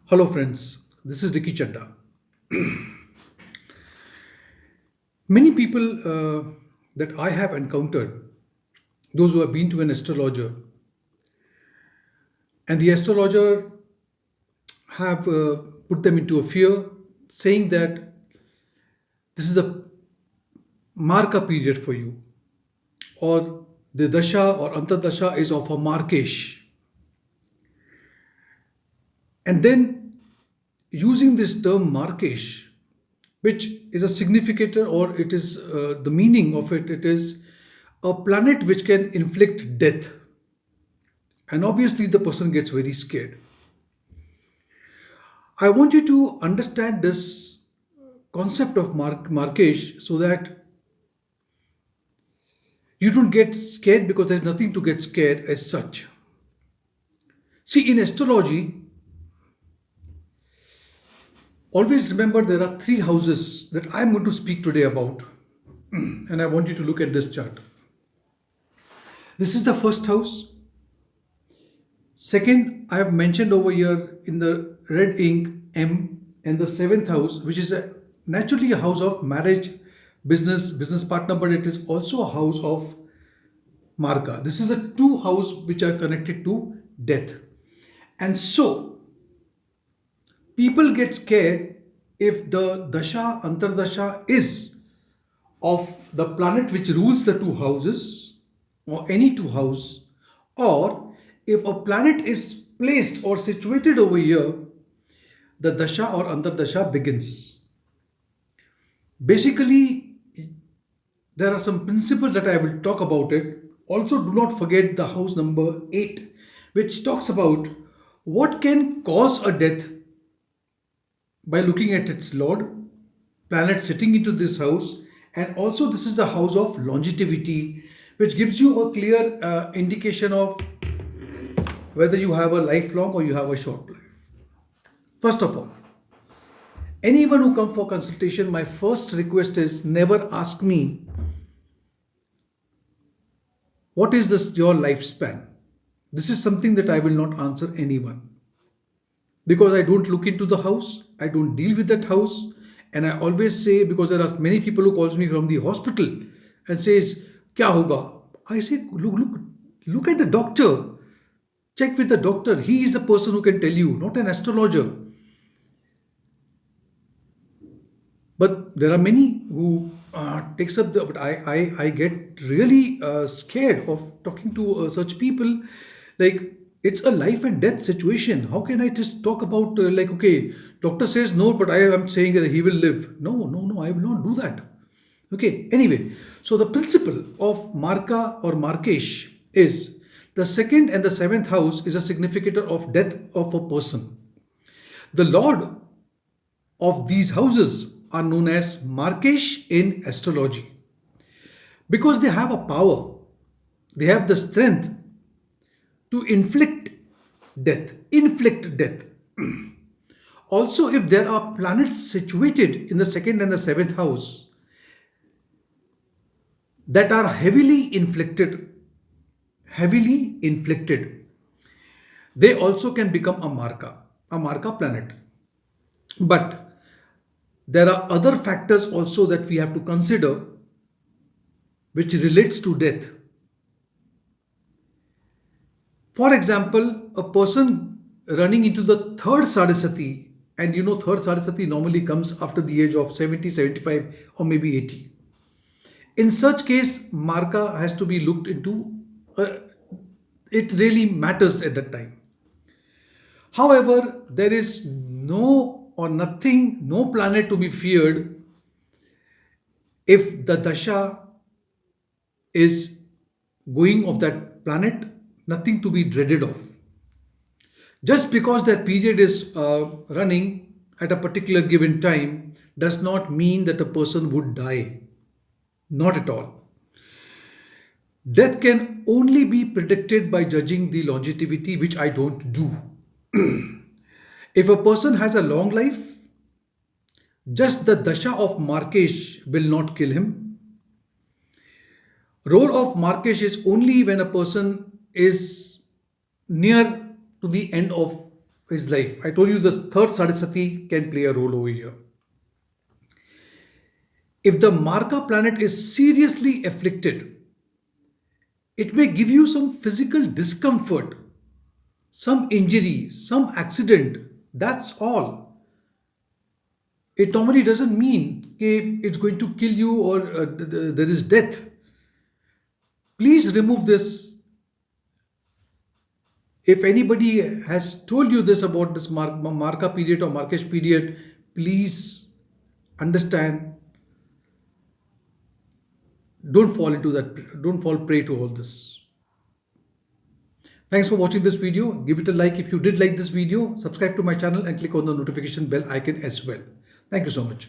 Hello, friends. This is Ricky Chadha. Many people that I have encountered, those who have been to an astrologer, and the astrologer have put them into a fear, saying that this is a marka period for you, or the dasha or antardasha is of a Marrakesh. And then using this term Marrakesh, which is a significator, or it is the meaning of it, it is a planet which can inflict death. And obviously, the person gets very scared. I want you to understand this concept of Marrakesh so that you don't get scared because there's nothing to get scared as such. See, in astrology, always remember there are three houses that I'm going to speak today about, and I want you to look at this chart. This is the first house. Second, I have mentioned over here in the red ink M, and the seventh house, which is naturally a house of marriage, business partner, but it is also a house of Marka. This is the two houses which are connected to death. And so, people get scared if the dasha, antardasha is of the planet which rules the two houses, or any two houses, or if a planet is placed or situated over here, the dasha or antardasha begins. Basically, there are some principles that I will talk about it. Also, do not forget the house number 8, which talks about what can cause a death by looking at its lord, planet sitting into this house, and also this is a house of longevity, which gives you a clear indication of whether you have a lifelong or you have a short life. First of all, anyone who come for consultation, my first request is never ask me what is this your lifespan. This is something that I will not answer anyone, because I don't look into the house, I don't deal with that house, and I always say, because there are many people who calls me from the hospital and says, "Kya hoga?" I say, look at the doctor. Check with the doctor. He is the person who can tell you, not an astrologer. But there are many who takes up the. But I get really scared of talking to such people. Like, it's a life and death situation. How can I just talk about like, okay, doctor says no, but I am saying that he will live. No, no, no, I will not do that. Okay. Anyway, so the principle of Marka or Markesh is the second and the seventh house is a significator of death of a person. The lord of these houses are known as Markesh in astrology, because they have a power, they have the strength to inflict death. Also, if there are planets situated in the second and the seventh house that are heavily inflicted, they also can become a marka planet. But there are other factors also that we have to consider, which relates to death. For example, a person running into the third Sadhasati, and third Sadhasati normally comes after the age of 70, 75, or maybe 80. In such case, Marka has to be looked into. It really matters at that time. However, there is no planet to be feared if the dasha is going of that planet, nothing to be dreaded of. Just because that period is running at a particular given time does not mean that a person would die. Not at all. Death can only be predicted by judging the longevity, which I don't do. If a person has a long life, just the dasha of Markesh will not kill him. Role of Markesh is only when a person is near to the end of his life. I told you the third Sadasati can play a role over here. If the Marka planet is seriously afflicted, it may give you some physical discomfort, some injury, some accident. That's all. It normally doesn't mean okay, it's going to kill you or there is death. Please remove this. If anybody has told you this about this Marka period or Marrakesh period, please understand, don't fall into that, don't fall prey to all this. Thanks for watching this video. Give it a like if you did like this video. Subscribe to my channel and click on the notification bell icon as well. Thank you so much.